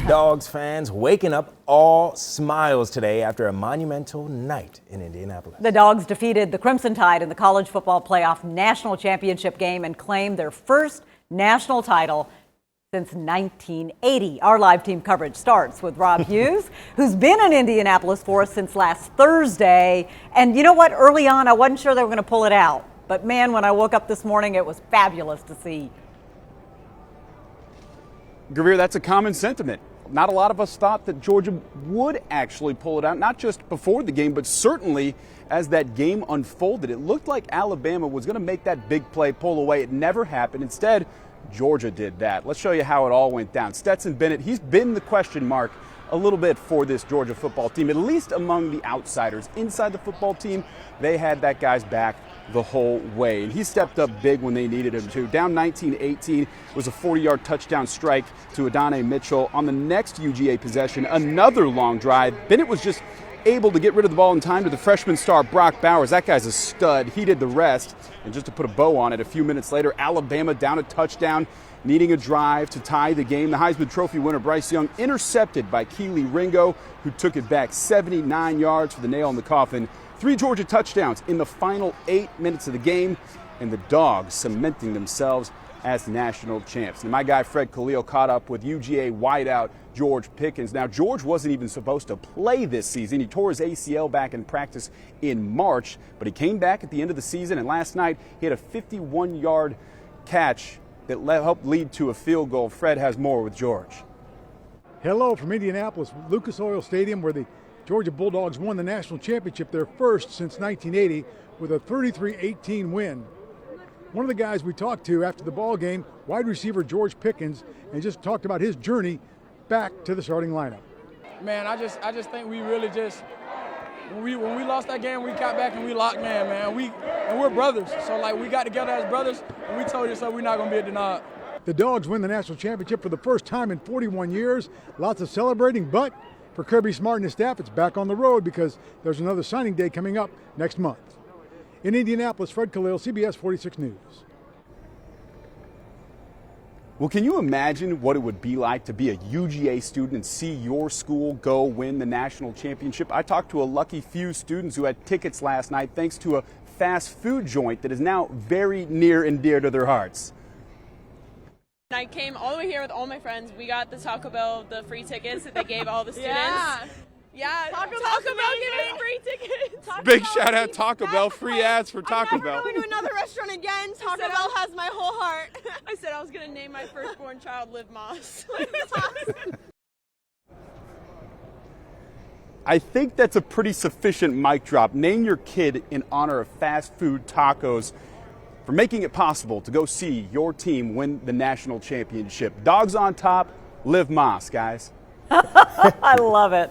Dawgs fans waking up all smiles today after a monumental night in Indianapolis. The Dawgs defeated the Crimson Tide in the College Football Playoff National Championship game and claimed their first national title since 1980. Our live team coverage starts with Rob Hughes, who's been in Indianapolis for us since last Thursday. And you know what? Early on, I wasn't sure they were going to pull it out. But man, when I woke up this morning, it was fabulous to see. Gavir, that's a common sentiment. Not a lot of us thought that Georgia would actually pull it out, not just before the game, but certainly as that game unfolded. It looked like Alabama was going to make that big play, pull away. It never happened. Instead, Georgia did that. Let's show you how it all went down. Stetson Bennett, he's been the question mark a little bit for this Georgia football team, at least among the outsiders. Inside the football team, they had that guy's back the whole way. And he stepped up big when they needed him to. Down 19-18 was a 40-yard touchdown strike to Adonai Mitchell. On the next UGA possession, another long drive. Bennett was just able to get rid of the ball in time to the freshman star Brock Bowers. That guy's a stud. He did the rest. And just to put a bow on it, a few minutes later, Alabama down a touchdown, needing a drive to tie the game. The Heisman Trophy winner Bryce Young intercepted by Keely Ringo, who took it back 79 yards for the nail in the coffin. 3 Georgia touchdowns in the final 8 minutes of the game, and the Dawgs cementing themselves as national champs. And my guy Fred Khalil caught up with UGA wideout George Pickens. Now, George wasn't even supposed to play this season. He tore his ACL back in practice in March, but he came back at the end of the season, and last night he had a 51-yard catch that helped lead to a field goal. Fred has more with George. Hello from Indianapolis, Lucas Oil Stadium, where the Georgia Bulldogs won the national championship, their first since 1980, with a 33-18 win. One of the guys we talked to after the ball game, wide receiver George Pickens, and just talked about his journey back to the starting lineup. Man, I just think we really just when we lost that game, we got back and we locked man. We're brothers, so like we got together as brothers, and we told you so we're not gonna be denied. The Dawgs win the national championship for the first time in 41 years. Lots of celebrating, but for Kirby Smart and his staff, it's back on the road because there's another signing day coming up next month. In Indianapolis, Fred Khalil, CBS 46 News. Well, can you imagine what it would be like to be a UGA student and see your school go win the national championship? I talked to a lucky few students who had tickets last night thanks to a fast food joint that is now very near and dear to their hearts. I came all the way here with all my friends. We got the Taco Bell, the free tickets that they gave all the students. Yeah, Taco Bell gave us free tickets. Big shout out Taco Bell, free ads for Taco Bell. I'm never going to another restaurant again. Taco Bell has my whole heart. I said I was going to name my firstborn child Liv Moss. I think that's a pretty sufficient mic drop. Name your kid in honor of fast food tacos for making it possible to go see your team win the national championship. Dawgs on top, Liv Moss, guys. I love it.